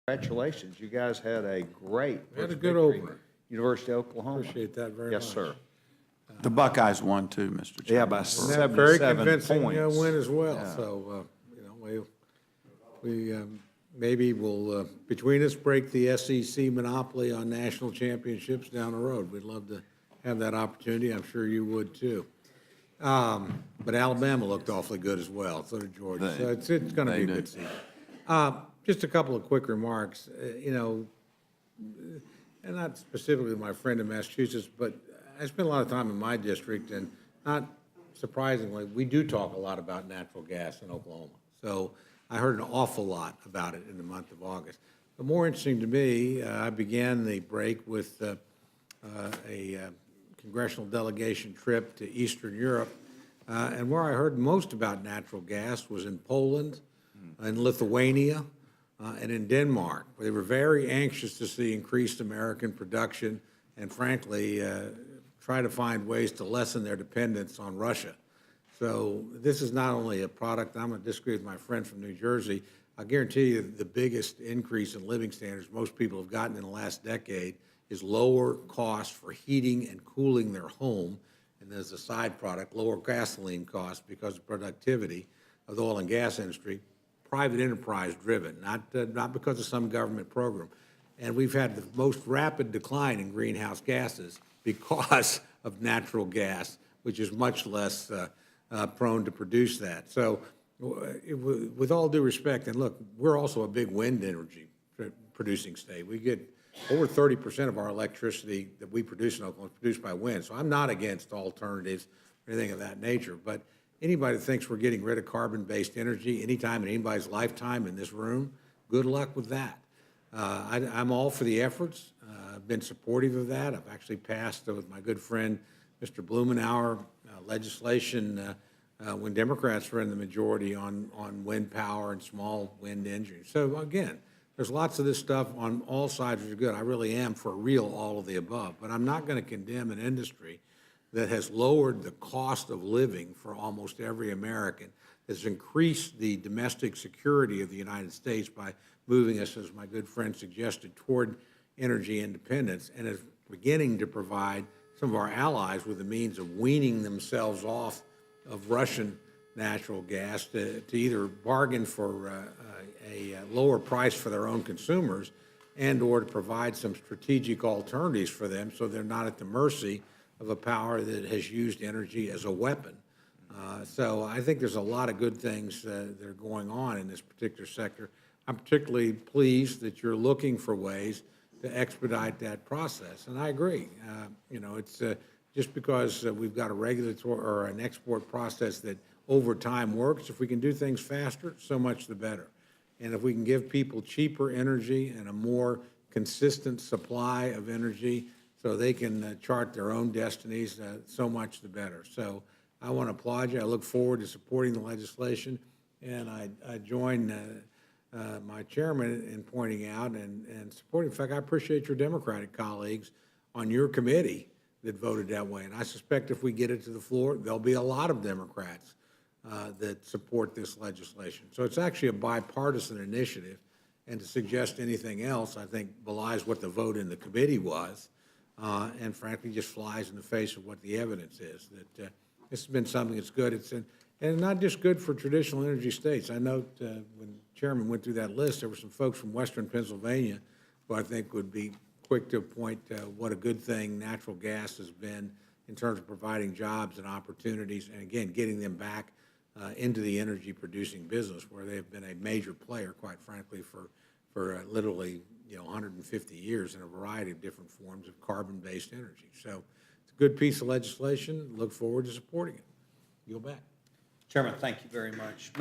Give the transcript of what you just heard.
Congratulations. You guys had a great We had a first good victory. opener. University of Oklahoma. Appreciate that very much. Yes, sir. The Buckeyes won too, Mr. Chairman. Yeah, by And that very 77 convincing points. win as well. Yeah. So, we maybe will, between us, break the SEC monopoly on national championships down the road. We'd love to have that opportunity. I'm sure you would too. But Alabama looked awfully good as well. So did Georgia. So it's going to be a good season. Just a couple of quick remarks. And not specifically my friend in Massachusetts, but I spent a lot of time in my district, and not surprisingly, we do talk a lot about natural gas in Oklahoma. So I heard an awful lot about it in the month of August. But more interesting to me, I began the break with a congressional delegation trip to Eastern Europe, and where I heard most about natural gas was in Poland, in Lithuania, and in Denmark, where they were very anxious to see increased American production and, frankly, try to find ways to lessen their dependence on Russia. So this is not only a product, I'm going to disagree with my friend from New Jersey, I guarantee you the biggest increase in living standards most people have gotten in the last decade is lower costs for heating and cooling their home, and as a side product, lower gasoline costs because of productivity of the oil and gas industry, private enterprise driven, not because of some government program. And we've had the most rapid decline in greenhouse gases because of natural gas, which is much less prone to produce that. So with all due respect, and look, we're also a big wind energy producing state. We get over 30% of our electricity that we produce in Oklahoma is produced by wind. So I'm not against alternatives or anything of that nature, but anybody that thinks we're getting rid of carbon-based energy anytime in anybody's lifetime in this room, good luck with that. I'm all for the efforts. I've been supportive of that. I've actually passed with my good friend, Mr. Blumenauer, legislation when Democrats were in the majority on wind power and small wind engines. So again, there's lots of this stuff on all sides which are good. I really am for real all of the above, but I'm not going to condemn an industry that has lowered the cost of living for almost every American, has increased the domestic security of the United States by moving us, as my good friend suggested, toward energy independence, and is beginning to provide some of our allies with the means of weaning themselves off of Russian natural gas to either bargain for a lower price for their own consumers and or to provide some strategic alternatives for them so they're not at the mercy of a power that has used energy as a weapon. So I think there's a lot of good things that are going on in this particular sector. I'm particularly pleased that you're looking for ways to expedite that process, and I agree. It's just because we've got a regulatory or an export process that over time works, if we can do things faster, so much the better. And if we can give people cheaper energy and a more consistent supply of energy so they can chart their own destinies, so much the better. So I want to applaud you. I look forward to supporting the legislation, and I join my chairman in pointing out and supporting. In fact, I appreciate your Democratic colleagues on your committee that voted that way. And I suspect if we get it to the floor, there'll be a lot of Democrats that support this legislation. So it's actually a bipartisan initiative, and to suggest anything else, I think, belies what the vote in the committee was, and frankly just flies in the face of what the evidence is, that this has been something that's good. And not just good for traditional energy states. I note when the chairman went through that list, there were some folks from Western Pennsylvania who I think would be quick to point what a good thing natural gas has been in terms of providing jobs and opportunities, and again, getting them back into the energy producing business where they've been a major player, quite frankly, for literally 150 years in a variety of different forms of carbon-based energy. So it's a good piece of legislation. Look forward to supporting it. Yield back. Chairman, thank you very much.